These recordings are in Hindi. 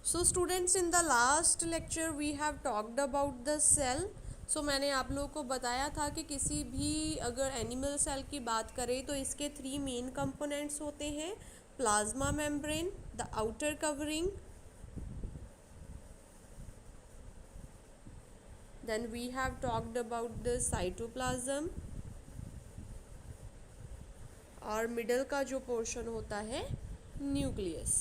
So students, in the last lecture we have talked about the cell. So मैंने आप लोगों को बताया था कि किसी भी अगर एनिमल सेल की बात करें तो इसके 3 मेन कंपोनेंट्स होते हैं. Plasma membrane, the outer covering, then we have talked about the cytoplasm, और मिडल का जो पोर्शन होता है न्यूक्लियस.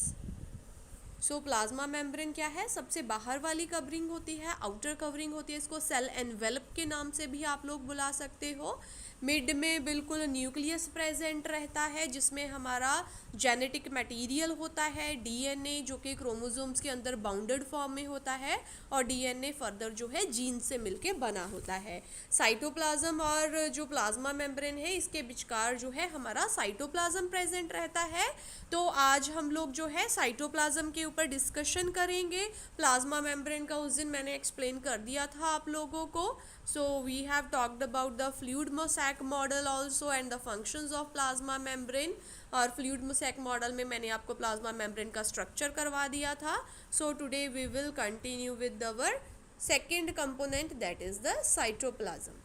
सो प्लाज्मा मेम्ब्रेन क्या है? सबसे बाहर वाली कवरिंग होती है, आउटर कवरिंग होती है. इसको सेल एनवेलप के नाम से भी आप लोग बुला सकते हो. मिड में बिल्कुल न्यूक्लियस प्रेजेंट रहता है जिसमें हमारा जेनेटिक मटेरियल होता है, डीएनए, जो कि क्रोमोसोम्स के अंदर बाउंडेड फॉर्म में होता है, और डीएनए फर्दर जो है जीन से मिलके बना होता है. साइटोप्लाज्म और जो प्लाज्मा मेम्ब्रेन है इसके विचकार जो है हमारा साइटोप्लाज्म प्रेजेंट रहता है. तो आज हम लोग जो है साइटोप्लाज्म के ऊपर डिस्कशन करेंगे. प्लाज्मा मेम्ब्रेन का उस दिन मैंने एक्सप्लेन कर दिया था आप लोगों को. So we have talked about the fluid mosaic model also and the functions of plasma membrane. और फ्लूइड मोसैक मॉडल में मैंने आपको प्लाज्मा मेम्ब्रेन का स्ट्रक्चर करवा दिया था. So today we will continue with our second component, that is the cytoplasm.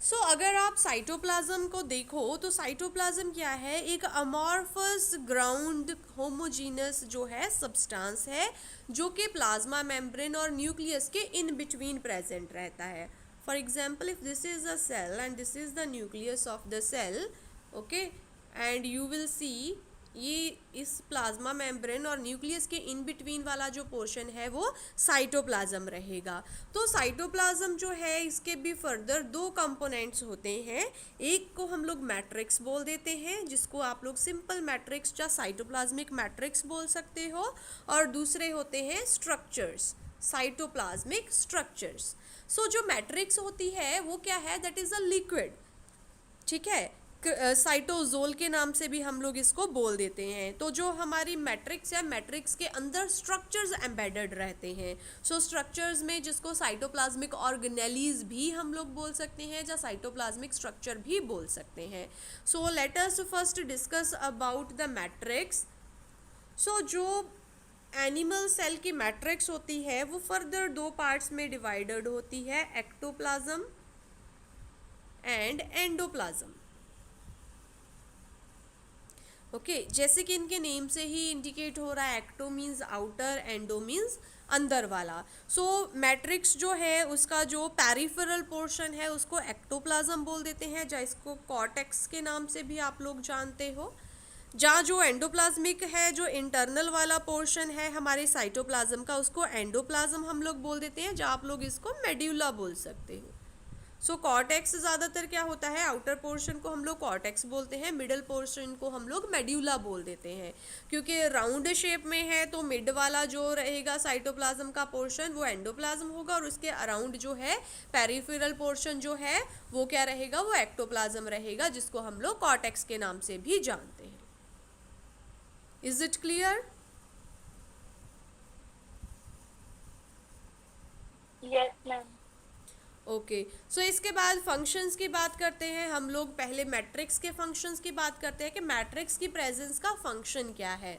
So अगर आप साइटोप्लाज्म को देखो तो साइटोप्लाज्म क्या है? एक अमॉर्फस ग्राउंड होमोजीनस जो है सब्सटेंस है जो कि प्लाज्मा मेम्ब्रेन और न्यूक्लियस के इन बिटवीन प्रेजेंट रहता है. For example, if this is a cell and this is the nucleus of the cell, okay, and you will see ये इस प्लाज्मा मेम्ब्रेन और न्यूक्लियस के इन बिटवीन वाला जो पोर्शन है वो साइटोप्लाज्म रहेगा. तो साइटोप्लाज्म जो है इसके भी फर्दर 2 कंपोनेंट्स होते हैं. एक को हम लोग मैट्रिक्स बोल देते हैं जिसको आप लोग सिंपल मैट्रिक्स या साइटोप्लाज्मिक मैट्रिक्स बोल सकते हो, और दूसरे होते हैं स्ट्रक्चर्स, साइटोप्लाज्मिक स्ट्रक्चर्स. सो जो मैट्रिक्स होती है वो क्या है? That is a liquid. ठीक है, साइटोजोल के नाम से भी हम लोग इसको बोल देते हैं. तो जो हमारी मैट्रिक्स है, मैट्रिक्स के अंदर स्ट्रक्चर्स एम्बेडेड रहते हैं. सो स्ट्रक्चर्स में जिसको साइटोप्लाज्मिक ऑर्गेनेलीज भी हम लोग बोल सकते हैं या साइटोप्लाज्मिक स्ट्रक्चर भी बोल सकते हैं. So let us first discuss about the matrix. So जो एनिमल सेल की मैट्रिक्स होती है वो फर्दर 2 पार्ट्स में डिवाइडेड होती है, एक्टोप्लाज्म एंड एंडोप्लाज्म. ओके, जैसे कि इनके नेम से ही इंडिकेट हो रहा है, ecto means outer, endo means अंदर वाला. सो मैट्रिक्स जो है उसका जो पेरिफेरल पोर्शन है उसको एक्टोप्लाज्म बोल देते हैं, या इसको कॉर्टेक्स के नाम से भी आप लोग जानते हो. जहाँ जो एंडोप्लाज्मिक है, जो इंटरनल वाला पोर्शन है हमारे साइटोप्लाज्म का, उसको एंडोप्लाज्म हम लोग बोल देते हैं, जहाँ आप लोग इसको मेड्यूला बोल सकते हो. सो कॉर्टेक्स ज़्यादातर क्या होता है, आउटर पोर्शन को हम लोग कॉर्टेक्स बोलते हैं, मिडल पोर्शन को हम लोग मेड्यूला बोल देते हैं. क्योंकि राउंड शेप में है तो मिड वाला जो रहेगा साइटोप्लाज्म का पोर्शन वो एंडोप्लाज्म होगा, और उसके अराउंड जो है पेरिफेरल पोर्शन जो है वो क्या रहेगा, वो एक्टोप्लाज्म रहेगा, जिसको हम लोग कॉर्टेक्स के नाम से भी जानते हैं. Is it clear? Yes ma'am. Okay, so इसके बाद फंक्शंस की बात करते हैं हम लोग. पहले मैट्रिक्स के फंक्शंस की बात करते हैं कि मैट्रिक्स की प्रेजेंस का फंक्शन क्या है.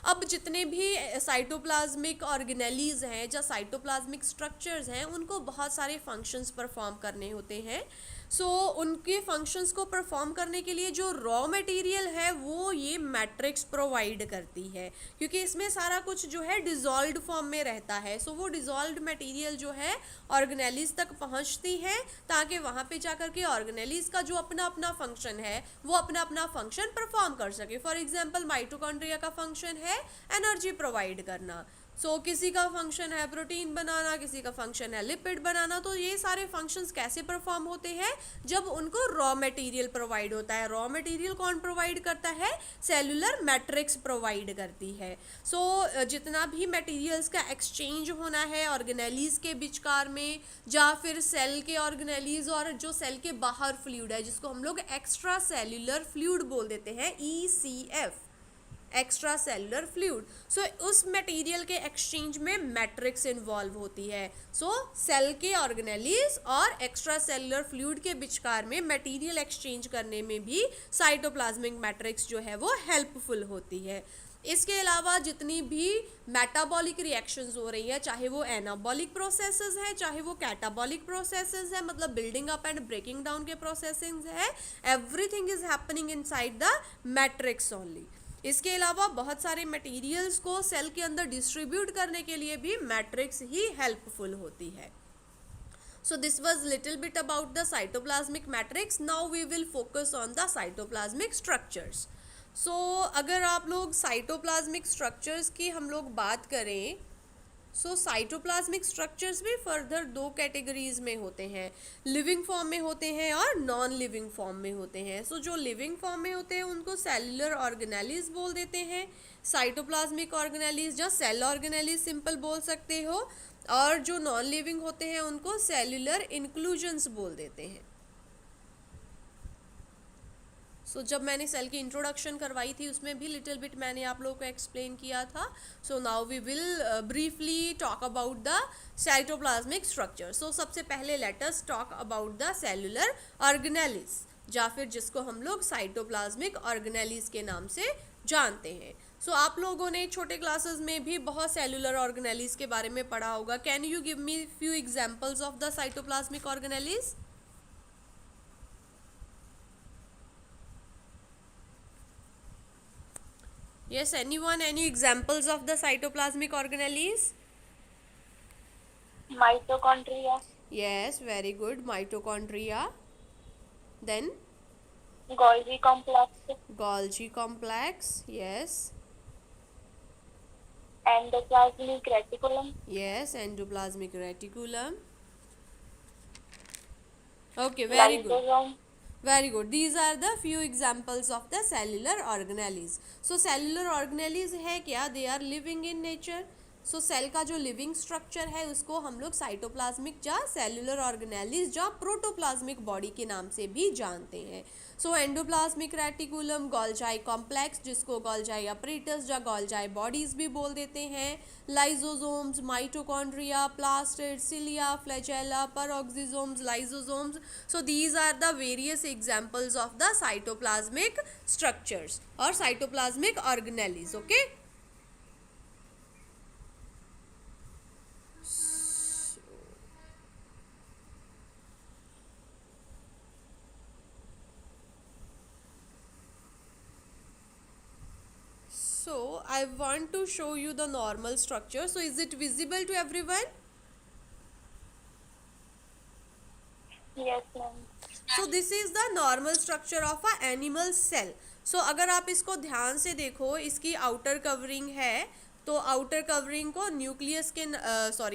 अब जितने भी साइटोप्लाज्मिक ऑर्गेनेलीज हैं या साइटोप्लाज्मिक स्ट्रक्चर्स हैं उनको बहुत सारे फंक्शंस परफॉर्म करने होते हैं. सो उनके फंक्शंस को परफॉर्म करने के लिए जो रॉ मटेरियल है वो ये मैट्रिक्स प्रोवाइड करती है, क्योंकि इसमें सारा कुछ जो है डिज़ोल्व्ड फॉर्म में रहता है. सो वो डिज़ोल्व्ड मटेरियल जो है ऑर्गेनेलीज तक पहुंचती है ताकि वहाँ पे जाकर के ऑर्गेनेलीज का जो अपना अपना फंक्शन है वो अपना अपना फंक्शन परफॉर्म कर सके. फॉर एग्जांपल, माइटोकॉन्ड्रिया का फंक्शन है एनर्जी प्रोवाइड करना. सो किसी का फंक्शन है प्रोटीन बनाना, किसी का फंक्शन है लिपिड बनाना. तो ये सारे फंक्शंस कैसे परफॉर्म होते हैं? जब उनको रॉ मटेरियल प्रोवाइड होता है. रॉ मटेरियल कौन प्रोवाइड करता है? सेलुलर मैट्रिक्स प्रोवाइड करती है. सो जितना भी मटेरियल्स का एक्सचेंज होना है ऑर्गेनेलीज के बिचकार में, या फिर सेल के ऑर्गेनेलीज और जो सेल के बाहर फ्लूइड है जिसको हम लोग एक्स्ट्रा सेल्यूलर फ्लूइड बोल देते हैं, ECF. Extracellular fluid. So उस मटेरियल के एक्सचेंज में मैट्रिक्स इन्वॉल्व होती है। सो सेल के ऑर्गेनेलीज और एक्स्ट्रा सेलुलर फ्लूइड के विचकार में मटेरियल एक्सचेंज करने में भी साइटोप्लाज्मिक मैट्रिक्स जो है वो हेल्पफुल होती है। इसके अलावा जितनी भी मेटाबॉलिक रिएक्शंस हो रही है, चाहे वो एनाबॉलिक प्रोसेसेस है, चाहे वो कैटाबॉलिक प्रोसेसेस है, मतलब building up and breaking down के प्रोसेसिंग है, everything is happening inside the matrix only. इसके अलावा बहुत सारे मटेरियल्स को सेल के अंदर डिस्ट्रीब्यूट करने के लिए भी मैट्रिक्स ही हेल्पफुल होती है। So this was little bit about the cytoplasmic matrix. Now we will focus on the cytoplasmic structures. So अगर आप लोग cytoplasmic structures की हम लोग बात करें, सो साइटोप्लाज्मिक स्ट्रक्चर्स भी फर्दर दो कैटेगरीज में होते हैं, लिविंग फॉर्म में होते हैं और नॉन लिविंग फॉर्म में होते हैं। सो जो लिविंग फॉर्म में होते हैं उनको सेलुलर ऑर्गेनेलिज बोल देते हैं, साइटोप्लाज्मिक ऑर्गेनेलिज या सेल ऑर्गेनेलिज सिंपल बोल सकते हो, और जो नॉन लिविंग होते हैं उनको सेलुलर इंक्लूजन्स बोल देते हैं। सो जब मैंने सेल की इंट्रोडक्शन करवाई थी उसमें भी लिटिल बिट मैंने आप लोगों को एक्सप्लेन किया था। So now we will briefly talk about the cytoplasmic structure. So सबसे पहले let us talk about the cellular organelles, या फिर जिसको हम लोग साइटोप्लाज्मिक ऑर्गेनेलिज के नाम से जानते हैं। सो आप लोगों ने छोटे क्लासेस में भी बहुत सेलुलर ऑर्गेनेलिज के बारे में पढ़ा होगा। Can you give me few examples of the cytoplasmic organelles? Yes, anyone? Any examples of the cytoplasmic organelles? Mitochondria. Yes, very good. Mitochondria. Then? Golgi complex. Golgi complex. Yes. Endoplasmic reticulum. Yes, endoplasmic reticulum. Okay, very good. Lysosome. Very good. These are the few examples of the cellular organelles. So cellular organelles है क्या? They are living in nature. So cell का जो लिविंग स्ट्रक्चर है उसको हम लोग साइटोप्लाज्मिक या सेलुलर ऑर्गेनेलिज या प्रोटोप्लाज्मिक बॉडी के नाम से भी जानते हैं। सो एंडोप्लाज्मिक रेटिकुलम, गोल्जाई कॉम्प्लेक्स जिसको गोल्जाई अपरेटस या गोल्जाई बॉडीज भी बोल देते हैं, lysosomes, mitochondria, plastid, cilia, flagella, peroxisomes, lysosomes. So these are the various examples of the cytoplasmic structures और cytoplasmic organelles. Okay, so I want to show you the normal structure. So is it visible to everyone? Yes, ma'am. So this is the normal structure of a animal cell. So अगर आप इसको ध्यान से देखो, इसकी आउटर कवरिंग है, तो आउटर कवरिंग को न्यूक्लियस के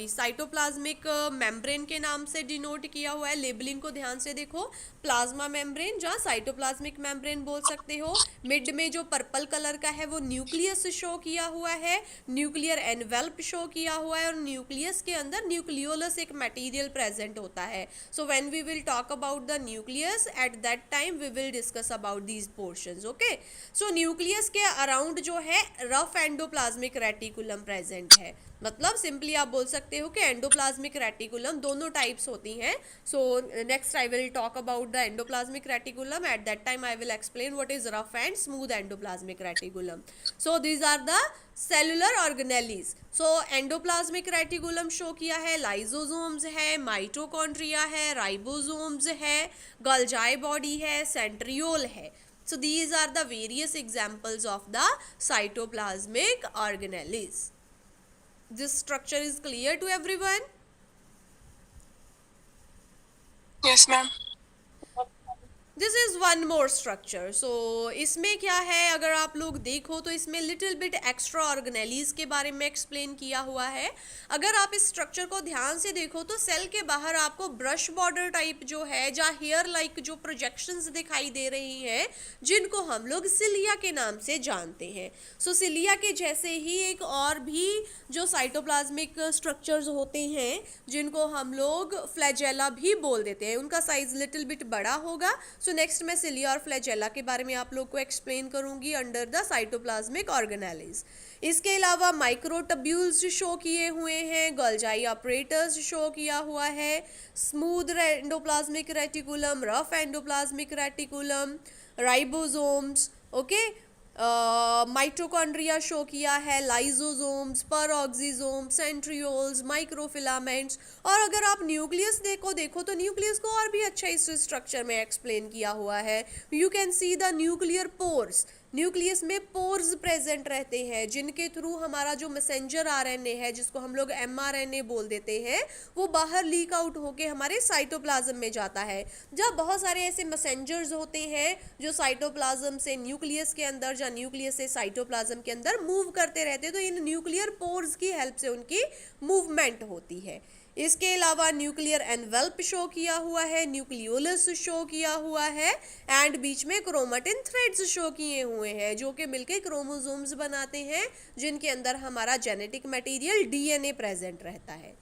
साइटोप्लाज्मिक मेम्ब्रेन के नाम से डिनोट किया हुआ है। लेबलिंग को ध्यान से देखो, प्लाज्मा मेम्ब्रेन या साइटोप्लाज्मिक मेम्ब्रेन बोल सकते हो। मिड में जो पर्पल कलर का है वो न्यूक्लियस शो किया हुआ है, न्यूक्लियर एनवेल्प शो किया हुआ है, और न्यूक्लियस के अंदर न्यूक्लियोलस एक मटेरियल प्रेजेंट होता है। So when we will talk about the nucleus, at that time we will discuss about these portions. Okay, so nucleus के अराउंड जो है रफ एंडोप्लाज्मिक रेटिकुलम प्रेजेंट है। मतलब सिंपली आप बोल सकते हो कि एंडोप्लाज्मिक रेटिकुलम दोनों टाइप्स होती हैं। So next I will talk about the endoplasmic reticulum, at that time I will explain what is rough and smooth endoplasmic reticulum. So these are the cellular organelles. So endoplasmic reticulum show किया है, लाइजोसोम्स है, माइटोकॉन्ड्रिया है, राइबोसोम्स है, गोल्जाई बॉडी है, सेंट्रियोल है। So these are the various examples of the cytoplasmic organelles. This structure is clear to everyone? Yes, ma'am. This is one more structure. So इसमें क्या है, अगर आप लोग देखो तो इसमें लिटिल बिट एक्स्ट्रा ऑर्गेनेलीज के बारे में एक्सप्लेन किया हुआ है। अगर आप इस स्ट्रक्चर को ध्यान से देखो तो सेल के बाहर आपको ब्रश बॉर्डर टाइप जो है या हेयर लाइक जो प्रोजेक्शंस दिखाई दे रही हैं, जिनको हम लोग सिलिया के नाम से जानते हैं। सो सिलिया के जैसे ही एक और भी जो साइटोप्लाज्मिक स्ट्रक्चर्स होते हैं जिनको हम लोग फ्लैजेला भी बोल देते हैं, उनका साइज लिटिल बिट बड़ा होगा। सो सो नेक्स्ट मैं सिलिया और फ्लैजेला के बारे में आप लोग को एक्सप्लेन करूंगी अंडर द साइटोप्लाज्मिक ऑर्गेनेलिज। इसके अलावा माइक्रोटब्यूल्स शो किए हुए हैं, गोल्जाई ऑपरेटर्स शो किया हुआ है, smooth endoplasmic reticulum, rough endoplasmic reticulum, ribosomes, okay, mitochondria show किया है, लाइजोसोम्स, परऑक्सीसोम्स, सेंट्रियोल्स, माइक्रोफिलामेंट्स। और अगर आप न्यूक्लियस देखो तो न्यूक्लियस को और भी अच्छा इस स्ट्रक्चर में एक्सप्लेन किया हुआ है। You can see the nuclear pores. Nucleus में पोर्स प्रेजेंट रहते हैं जिनके थ्रू हमारा जो मैसेंजर आरएनए है, जिसको हम लोग एमआरएनए बोल देते हैं, वो बाहर लीक आउट होके हमारे साइटोप्लाज्म में जाता है। जब बहुत सारे ऐसे मैसेंजर्स होते हैं जो साइटोप्लाज्म से न्यूक्लियस के अंदर या न्यूक्लियस से साइटोप्लाज्म के अंदर मूव करते रहते हैं, तो इन न्यूक्लियर पोर्स की हेल्प से उनकी मूवमेंट होती है। इसके अलावा न्यूक्लियर एनवेल्प शो किया हुआ है, न्यूक्लियोलस शो किया हुआ है, एंड बीच में क्रोमेटिन थ्रेड्स शो किए हुए हैं जो कि मिलके क्रोमोसोम्स बनाते हैं, जिनके अंदर हमारा जेनेटिक मटेरियल डीएनए प्रेजेंट रहता है।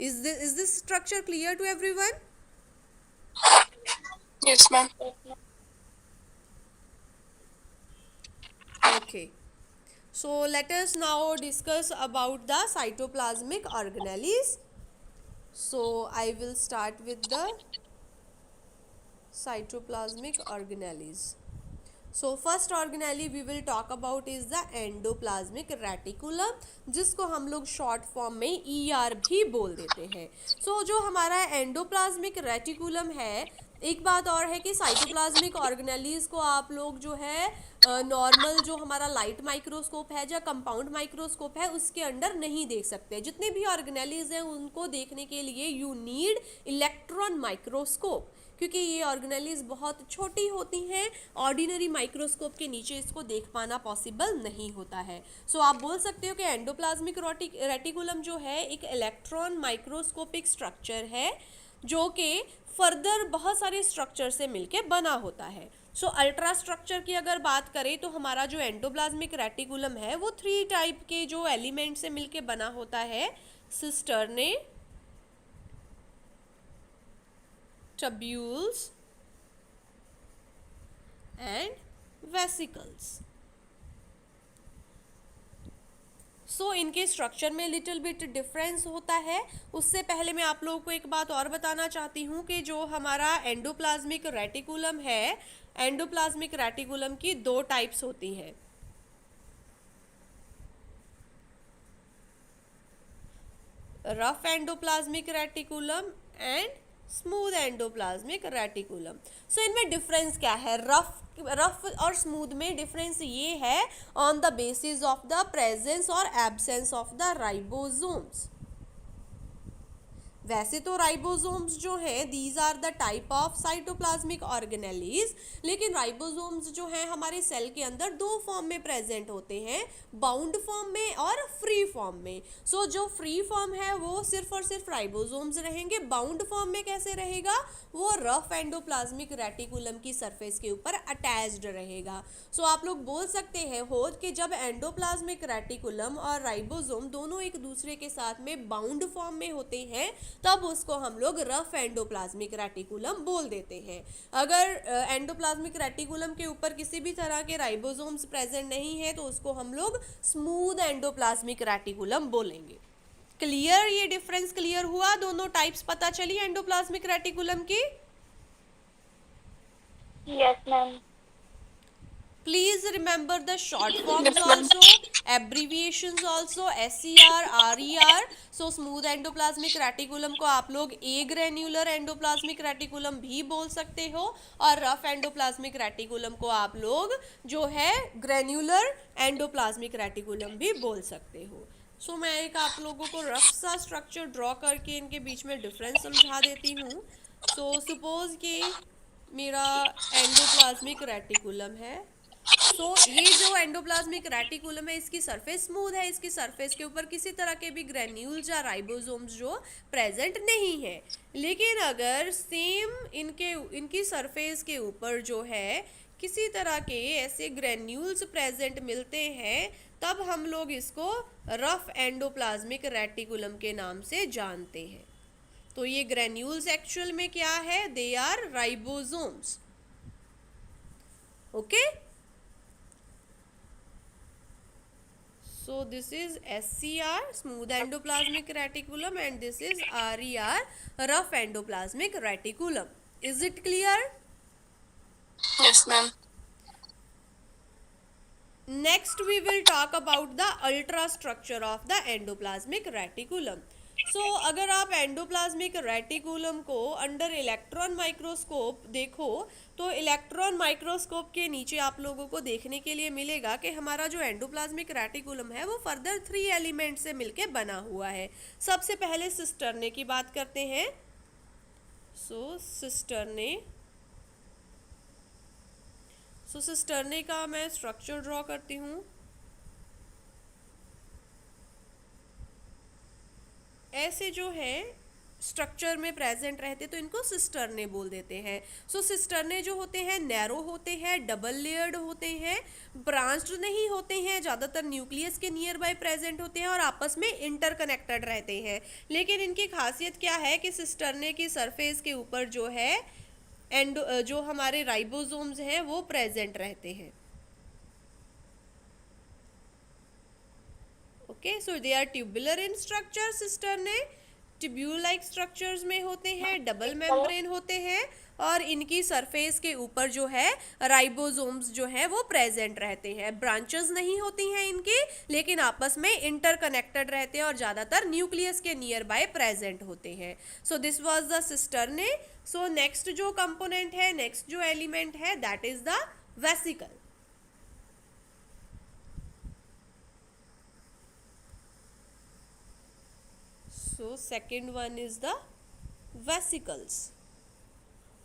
Is this structure clear to everyone? Yes, ma'am. Yes, ma'am. Okay. So let us now discuss about the cytoplasmic organelles. So I will start with the cytoplasmic organelles. So first organelle we will talk about is the endoplasmic reticulum, जिसको हम लोग शॉर्ट फॉर्म में ER भी बोल देते हैं। So जो हमारा एंडोप्लाज्मिक रेटिकुलम है, एक बात और है कि साइटोप्लाज्मिक ऑर्गेनेलीज को आप लोग जो है नॉर्मल जो हमारा लाइट माइक्रोस्कोप है या कंपाउंड माइक्रोस्कोप है उसके अंडर नहीं देख सकते। जितने भी ऑर्गेनेलीज हैं उनको देखने के लिए यू नीड इलेक्ट्रॉन माइक्रोस्कोप, क्योंकि ये ऑर्गेनेलीज बहुत छोटी होती हैं, ऑर्डिनरी माइक्रोस्कोप के नीचे इसको देख पाना पॉसिबल नहीं होता है। सो आप बोल सकते हो कि एंडोप्लाज्मिक रेटिकुलम जो है एक इलेक्ट्रॉन माइक्रोस्कोपिक स्ट्रक्चर है जो कि फर्दर बहुत सारे स्ट्रक्चर से मिलके बना होता है। सो अल्ट्रा स्ट्रक्चर की अगर बात करें तो हमारा जो एंडोप्लाज्मिक रेटिकुलम है वो 3 टाइप के जो एलिमेंट से मिलके बना होता है, सिस्टर्ने, tubules and vesicles. सो इनके स्ट्रक्चर में लिटिल बिट डिफरेंस होता है। उससे पहले मैं आप लोगों को एक बात और बताना चाहती हूँ कि जो हमारा एंडोप्लाज्मिक रेटिकुलम है, एंडोप्लाज्मिक रेटिकुलम की 2 टाइप्स होती हैं। Rough endoplasmic reticulum and smooth endoplasmic reticulum. So इनमें डिफरेंस क्या है? रफ और स्मूथ में डिफरेंस ये है on the basis of the presence और एब्सेंस ऑफ द राइबोसोम्स। वैसे तो राइबोसोम्स जो हैं these are the type of cytoplasmic organelles, लेकिन राइबोसोम्स जो हैं हमारे सेल के अंदर 2 फॉर्म में प्रेजेंट होते हैं, बाउंड फॉर्म में और फ्री फॉर्म में। सो जो फ्री फॉर्म है वो सिर्फ और सिर्फ राइबोसोम्स रहेंगे। बाउंड फॉर्म में कैसे रहेगा? वो रफ एंडोप्लाज्मिक रेटिकुलम की सरफेस के ऊपर अटैच्ड रहेगा। सो आप लोग बोल सकते हैं हो कि जब एंडोप्लाज्मिक रेटिकुलम और राइबोसोम दोनों एक दूसरे के साथ में बाउंड फॉर्म में होते हैं तब उसको हम लोग रफ एंडोप्लाज्मिक रेटिकुलम बोल देते हैं। अगर एंडोप्लाज्मिक रेटिकुलम के ऊपर किसी भी तरह के राइबोसोम्स प्रेजेंट नहीं है तो उसको हम लोग स्मूथ एंडोप्लाज्मिक रेटिकुलम बोलेंगे। क्लियर? ये डिफरेंस क्लियर हुआ? दोनों टाइप्स पता चली एंडोप्लाज्मिक रेटिकुलम की? Yes, ma'am. Please remember the short forms also, abbreviations also, SER, RER. So smooth endoplasmic reticulum को आप लोग A granular endoplasmic reticulum भी बोल सकते हो और rough endoplasmic reticulum को आप लोग जो है granular endoplasmic reticulum भी बोल सकते हो। सो मैं एक आप लोगों को रफ सा स्ट्रक्चर ड्रॉ करके इनके बीच में डिफरेंस समझा देती हूँ। सो सपोज कि मेरा एंडोप्लाज्मिक रेटिकुलम है। सो ये जो एंडोप्लाज्मिक रेटिकुलम है इसकी सरफेस स्मूथ है, इसकी सरफेस के ऊपर किसी तरह के भी ग्रेन्यूल्स या राइबोसोम्स जो प्रेजेंट नहीं है। लेकिन अगर सेम इनकी सरफेस के ऊपर जो है किसी तरह के ऐसे ग्रेन्यूल्स प्रेजेंट मिलते हैं तब हम लोग इसको रफ एंडोप्लाज्मिक रेटिकुलम के नाम से जानते हैं। तो ये ग्रेन्यूल्स एक्चुअल में क्या है? They are ribosomes. Okay, so this is SCR, smooth endoplasmic reticulum, and this is RER, rough endoplasmic reticulum. Is it clear? Yes, ma'am. Next we will talk about the ultrastructure of the endoplasmic reticulum. So अगर आप एंडोप्लाज्मिक रेटिकुलम को अंडर इलेक्ट्रॉन माइक्रोस्कोप देखो तो इलेक्ट्रॉन माइक्रोस्कोप के नीचे आप लोगों को देखने के लिए मिलेगा कि हमारा जो एंडोप्लाज्मिक रेटिकुलम है वो फर्दर 3 एलिमेंट से मिलके बना हुआ है. सबसे पहले सिस्टर्ने की बात करते हैं. सो सिस्टर्ने का मैं स्ट्रक्चर ड्रॉ करती हूँ. ऐसे जो है स्ट्रक्चर में प्रेजेंट रहते तो इनको सिस्टर्ने बोल देते हैं. सो सिस्टर्ने जो होते हैं नैरो होते हैं, डबल लेयर्ड होते हैं, ब्रांच्ड नहीं होते हैं, ज़्यादातर न्यूक्लियस के नियर बाय प्रेजेंट होते हैं और आपस में इंटरकनेक्टेड रहते हैं. लेकिन इनकी खासियत क्या है कि सिस्टर्ने की सरफेस के ऊपर जो है जो हमारे राइबोसोम्स हैं वो प्रेजेंट रहते हैं. Okay, so they are tubular in structure. Cisternae tubule like structures में होते हैं, डबल मेम्ब्रेन होते हैं और इनकी सरफेस के ऊपर जो है राइबोसोम्स जो है वो प्रेजेंट रहते हैं. ब्रांचेस नहीं होती हैं इनकी, लेकिन आपस में इंटरकनेक्टेड रहते हैं और ज़्यादातर न्यूक्लियस के नियर बाय प्रेजेंट होते हैं. So this was the cisternae. So next जो कंपोनेंट है, नेक्स्ट जो एलिमेंट है, that is the vesicle. So second one is the vesicles.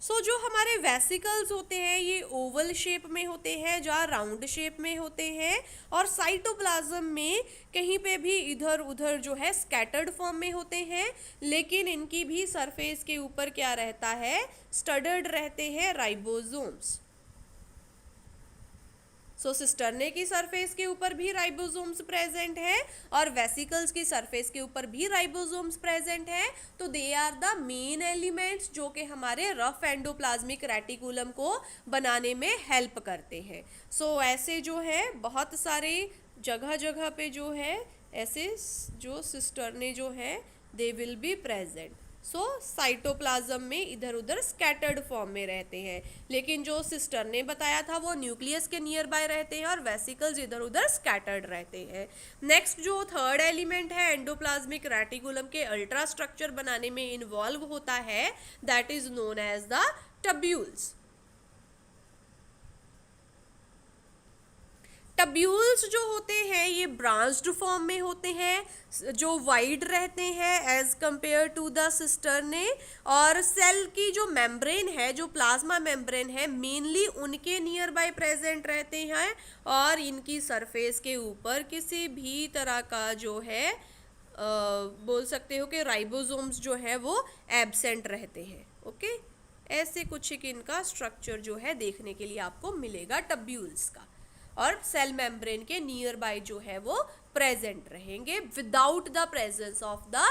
सो जो हमारे वेसिकल्स होते हैं ये ओवल शेप में होते हैं, जहाँ राउंड शेप में होते हैं और साइटोप्लाज्म में कहीं पे भी इधर उधर जो है स्कैटर्ड फॉर्म में होते हैं. लेकिन इनकी भी सरफेस के ऊपर क्या रहता है, स्टडर्ड रहते हैं राइबोसोम्स. सो सिस्टर्ने की सरफेस के ऊपर भी राइबोसोम्स प्रेजेंट है और वेसिकल्स की सरफेस के ऊपर भी राइबोसोम्स प्रेजेंट है. तो they are the main elements जो कि हमारे रफ एंडोप्लाज्मिक रेटिकुलम को बनाने में हेल्प करते हैं. सो ऐसे जो है बहुत सारे जगह जगह पे जो है ऐसे जो सिस्टर्ने जो है they will be present. So cytoplasm में इधर उधर स्कैटर्ड फॉर्म में रहते हैं, लेकिन जो सिस्टर्ने बताया था वो न्यूक्लियस के नियर बाय रहते हैं और वेसिकल्स इधर उधर स्कैटर्ड रहते हैं. नेक्स्ट जो थर्ड एलिमेंट है एंडोप्लाज्मिक रेटिकुलम के अल्ट्रा स्ट्रक्चर बनाने में इन्वॉल्व होता है, that is known as the tubules. Tubules जो होते हैं ये ब्रांच्ड फॉर्म में होते हैं, जो वाइड रहते हैं as compare to the cisternae. और सेल की जो मेम्ब्रेन है, जो प्लाज्मा मेम्ब्रेन है, मेनली उनके नियर बाय प्रेजेंट रहते हैं और इनकी सरफेस के ऊपर किसी भी तरह का जो है बोल सकते हो कि राइबोसोम्स जो है वो एब्सेंट रहते हैं. ओके, ऐसे कुछ एक इनका स्ट्रक्चर जो है देखने के लिए आपको मिलेगा टब्यूल्स का, और सेल मेम्ब्रेन के नियर बाय जो है वो प्रेजेंट रहेंगे without the presence of the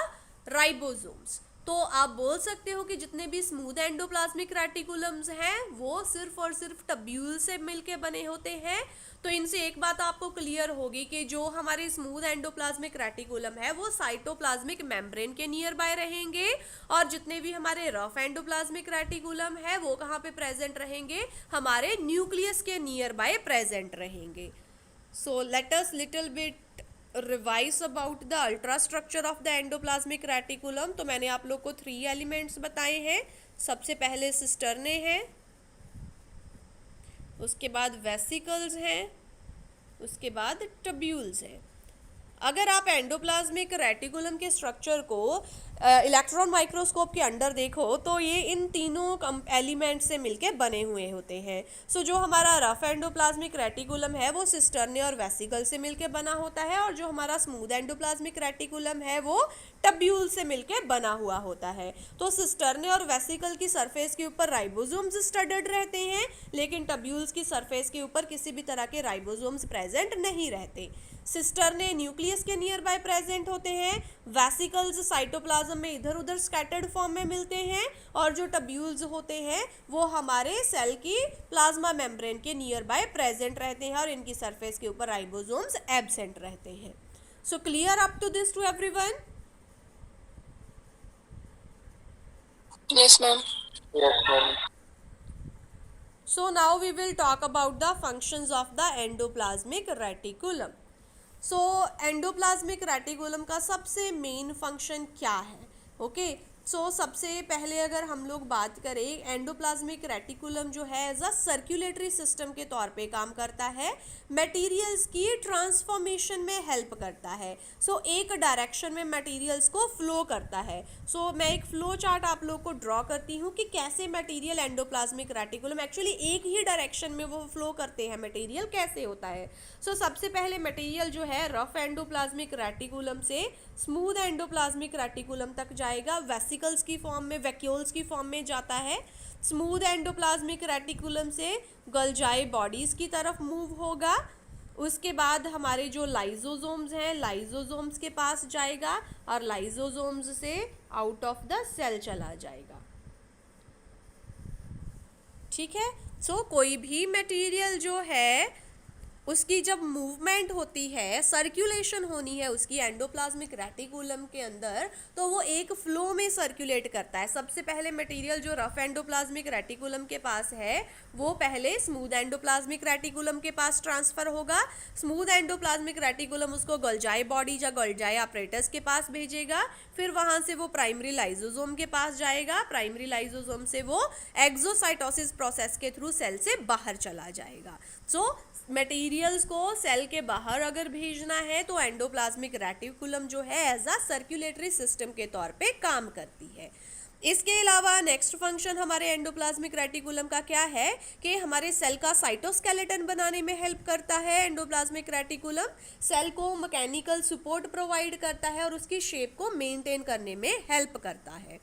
ribosomes. तो आप बोल सकते हो कि जितने भी स्मूथ एंडोप्लाज्मिक रेटिकुलम्स हैं वो सिर्फ और सिर्फ टब्यूल से मिलके बने होते हैं. तो इनसे एक बात आपको क्लियर होगी कि जो हमारे स्मूथ एंडोप्लाज्मिक रेटिकुलम है वो साइटोप्लाज्मिक मेम्ब्रेन के नियर बाय रहेंगे और जितने भी हमारे रफ एंडोप्लाज्मिक रेटिकुलम है वो कहाँ पे प्रेजेंट रहेंगे, हमारे न्यूक्लियस के नियर बाय प्रेजेंट रहेंगे. सो let us little bit revise about the ultra structure of the endoplasmic reticulum. तो मैंने आप लोग को 3 एलिमेंट्स बताए हैं. सबसे पहले सिस्टर्ने हैं, उसके बाद वेसिकल्स हैं, उसके बाद टब्यूल्स हैं. अगर आप एंडोप्लाज्मिक रेटिकुलम के स्ट्रक्चर को इलेक्ट्रॉन माइक्रोस्कोप के अंदर देखो तो ये इन तीनों एलिमेंट से मिलके बने हुए होते हैं. सो जो हमारा रफ एंडोप्लाज्मिक रेटिकुलम है वो सिस्टर्ने और वेसिकल से मिलके बना होता है और जो हमारा स्मूथ एंडोप्लाज्मिक रेटिकुलम है वो टब्यूल से मिलके बना हुआ होता है. तो सिस्टर्ने और वेसिकल की सरफेस के ऊपर राइबोसोम्स स्टडड रहते हैं, लेकिन टब्यूल्स की सरफेस के ऊपर किसी भी तरह के राइबोसोम्स प्रेजेंट नहीं रहते. सिस्टर्ने न्यूक्लियस के नियर बाय प्रेजेंट होते हैं, वेसिकल्स साइटोप्लाज्म साइटोप्लाज्म में इधर उधर स्कैटर्ड फॉर्म में मिलते हैं, और जो टब्यूल्स होते हैं वो हमारे सेल की प्लाज्मा मेम्ब्रेन के नियर बाय प्रेजेंट रहते हैं, और इनकी सरफेस के ऊपर राइबोसोम्स एब्सेंट रहते हैं. So clear up to this to everyone? Yes, ma'am. Yes, ma'am. So now we will talk about the functions of the endoplasmic reticulum. So endoplasmic reticulum का सबसे मेन फंक्शन क्या है? ओके, सो सबसे पहले अगर हम लोग बात करें, एंडोप्लाज्मिक रेटिकुलम जो है एज अ सर्कुलेटरी सिस्टम के तौर पे काम करता है, मटेरियल्स की ट्रांसफॉर्मेशन में हेल्प करता है. सो एक डायरेक्शन में मटेरियल्स को फ्लो करता है. सो मैं एक फ्लो चार्ट आप लोग को ड्रॉ करती हूँ कि कैसे मटेरियल एंडोप्लाज्मिक रेटिकुलम एक्चुअली एक ही डायरेक्शन में वो फ्लो करते हैं, मटेरियल कैसे होता है. सो सबसे पहले मटेरियल जो है रफ एंडोप्लाज्मिक रेटिकुलम से स्मूथ एंडोप्लाज्मिक रेटिकुलम तक जाएगा, वेसिकल्स की फॉर्म में, वैक्यूल्स की फॉर्म में जाता है. स्मूथ एंडोप्लाज्मिक रेटिकुलम से गल्जाई बॉडीज की तरफ मूव होगा. उसके बाद हमारे जो लाइजोसोम्स हैं, लाइजोसोम्स के पास जाएगा, और लाइजोसोम्स से आउट ऑफ द सेल चला जाएगा. ठीक है. सो कोई भी मटेरियल जो है उसकी जब मूवमेंट होती है, सर्कुलेशन होनी है उसकी एंडोप्लाज्मिक रेटिकुलम के अंदर, तो वो एक फ्लो में सर्कुलेट करता है. सबसे पहले मटेरियल जो रफ एंडोप्लाज्मिक रेटिकुलम के पास है वो पहले स्मूथ एंडोप्लाज्मिक रेटिकुलम के पास ट्रांसफर होगा. स्मूथ एंडोप्लाज्मिक रेटिकुलम उसको गोल्जाई बॉडी या गोल्जाई अपरेटस के पास भेजेगा. फिर वहाँ से वो प्राइमरी लाइजोसोम के पास जाएगा. प्राइमरी लाइजोसोम से वो एक्सोसाइटोसिस प्रोसेस के थ्रू सेल से बाहर चला जाएगा. सो मटेरियल्स को सेल के बाहर अगर भेजना है तो एंडोप्लाज्मिक रेटिकुलम जो है एज अ सर्कुलेटरी सिस्टम के तौर पे काम करती है. इसके अलावा नेक्स्ट फंक्शन हमारे एंडोप्लाज्मिक रेटिकुलम का क्या है कि हमारे सेल का साइटोस्केलेटन बनाने में हेल्प करता है. एंडोप्लाज्मिक रेटिकुलम सेल को मैकेनिकल सपोर्ट प्रोवाइड करता है और उसकी शेप को मेंटेन करने में हेल्प करता है.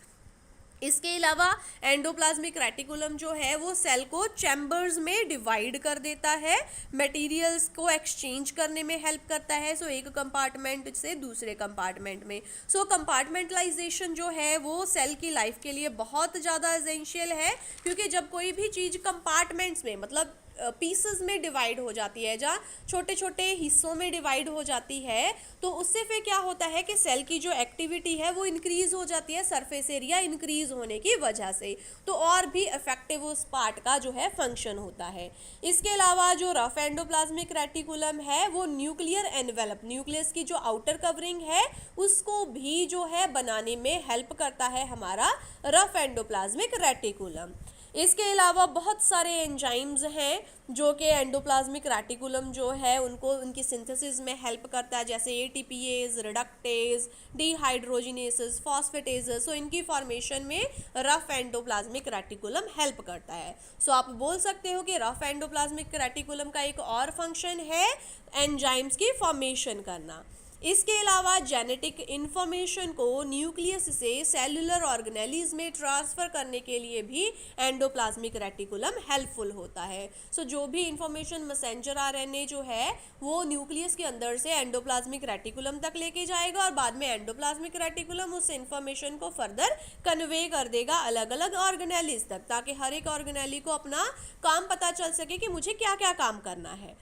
इसके अलावा एंडोप्लाज्मिक रेटिकुलम जो है वो सेल को चैम्बर्स में डिवाइड कर देता है, मटेरियल्स को एक्सचेंज करने में हेल्प करता है. सो एक कंपार्टमेंट से दूसरे कंपार्टमेंट में. सो कंपार्टमेंटलाइजेशन जो है वो सेल की लाइफ के लिए बहुत ज़्यादा एसेंशियल है, क्योंकि जब कोई भी चीज़ कंपार्टमेंट्स में मतलब पीसेस में डिवाइड हो जाती है, जहाँ छोटे छोटे हिस्सों में डिवाइड हो जाती है, तो उससे फिर क्या होता है कि सेल की जो एक्टिविटी है वो इंक्रीज हो जाती है सरफेस एरिया इंक्रीज होने की वजह से. तो और भी इफेक्टिव उस पार्ट का जो है फंक्शन होता है. इसके अलावा जो रफ एंडोप्लाज्मिक रेटिकुलम है वो न्यूक्लियर एनवेलप, न्यूक्लियस की जो आउटर कवरिंग है उसको भी जो है बनाने में हेल्प करता है हमारा रफ एंडोप्लाज्मिक रेटिकुलम. इसके अलावा बहुत सारे एंजाइम्स हैं जो कि एंडोप्लाज्मिक रेटिकुलम जो है उनको उनकी सिंथेसिस में हेल्प करता है, जैसे एटीपीएज, रिडक्टेज, डिहाइड्रोजिनेसेस, फॉस्फेटेजेस. सो इनकी फॉर्मेशन में रफ एंडोप्लाज्मिक रेटिकुलम हेल्प करता है. सो आप बोल सकते हो कि रफ एंडोप्लाज्मिक रेटिकुलम का एक और फंक्शन है एंजाइम्स की फॉर्मेशन करना. इसके अलावा जेनेटिक इन्फॉर्मेशन को न्यूक्लियस से सेलुलर ऑर्गेनेलीज में ट्रांसफ़र करने के लिए भी एंडोप्लाज्मिक रेटिकुलम हेल्पफुल होता है. सो जो भी इंफॉर्मेशन मैसेंजर आरएनए जो है वो न्यूक्लियस के अंदर से एंडोप्लाज्मिक रेटिकुलम तक लेके जाएगा, और बाद में एंडोप्लाज्मिक रेटिकुलम उस इंफॉर्मेशन को फर्दर कन्वे कर देगा अलग अलग ऑर्गेनेलीज तक, ताकि हर एक ऑर्गेनेली को अपना काम पता चल सके कि मुझे क्या क्या काम करना है.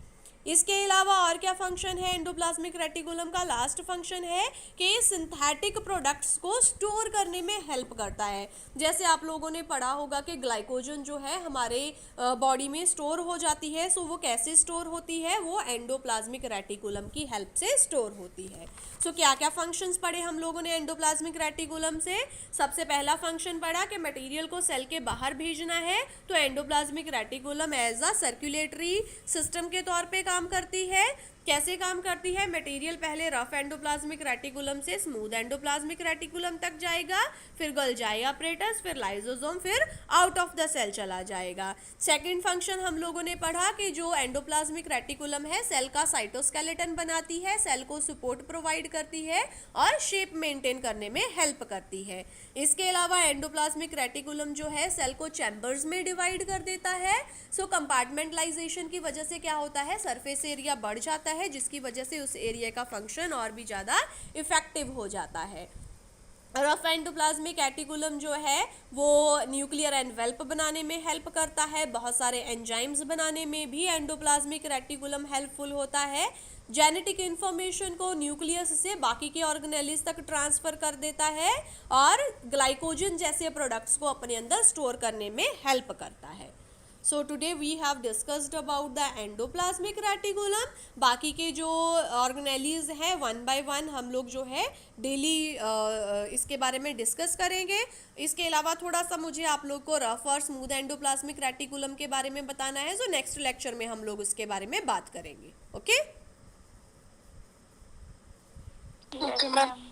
इसके अलावा और क्या फंक्शन है एंडोप्लाज्मिक रेटिकुलम का? लास्ट फंक्शन है कि सिंथेटिक प्रोडक्ट्स को स्टोर करने में हेल्प करता है. जैसे आप लोगों ने पढ़ा होगा कि ग्लाइकोजन जो है हमारे बॉडी में स्टोर हो जाती है. सो वो कैसे स्टोर होती है? वो एंडोप्लाज्मिक रेटिकुलम की हेल्प से स्टोर होती है. सो क्या क्या फंक्शंस पढ़े हम लोगों ने एंडोप्लाज्मिक रेटिकुलम से? सबसे पहला फंक्शन पढ़ा कि मटेरियल को सेल के बाहर भेजना है, तो endoplasmic reticulum as a circulatory system के तौर पे काम करती है. कैसे काम करती है? मटेरियल पहले रफ एंडोप्लाज्मिक रेटिकुलम से स्मूथ एंडोप्लाज्मिक रेटिकुलम तक जाएगा, फिर गोल्जाई अपरेटस, फिर लाइजोसोम, फिर आउट ऑफ द सेल चला जाएगा. सेकंड फंक्शन हम लोगों ने पढ़ा कि जो एंडोप्लाज्मिक रेटिकुलम है सेल का साइटोस्केलेटन बनाती है, सेल को सपोर्ट प्रोवाइड करती है और शेप मेंटेन करने में हेल्प करती है. इसके अलावा एंडोप्लाज्मिक रेटिकुलम जो है सेल को चैम्बर्स में डिवाइड कर देता है. सो कंपार्टमेंटलाइजेशन की वजह से क्या होता है? सरफेस एरिया बढ़ जाता है, जिसकी वजह से उस एरिया का फंक्शन और भी ज़्यादा इफेक्टिव हो जाता है. रफ एंडोप्लाज्मिक रेटिकुलम जो है वो न्यूक्लियर एनवेल्प बनाने में हेल्प करता है, बहुत सारे एंजाइम्स बनाने में भी एंडोप्लाज्मिक रेटिकुलम हेल्पफुल होता है, जेनेटिक इन्फॉर्मेशन को न्यूक्लियस से बाकी के ऑर्गेनेलिस तक ट्रांसफर कर देता है और ग्लाइकोजन जैसे प्रोडक्ट्स को अपने अंदर स्टोर करने में हेल्प करता है। So today we have discussed about the endoplasmic reticulum. बाकी के जो ऑर्गेनेलीज हैं वन बाय वन हम लोग जो है डेली इसके बारे में डिस्कस करेंगे। इसके अलावा थोड़ा सा मुझे आप लोग को रफ और स्मूथ एंडोप्लाज्मिक रेटिकुलम के बारे में बताना है, जो नेक्स्ट लेक्चर में हम लोग उसके बारे में बात करेंगे। Okay Yes, Okay, ma'am. ma'am.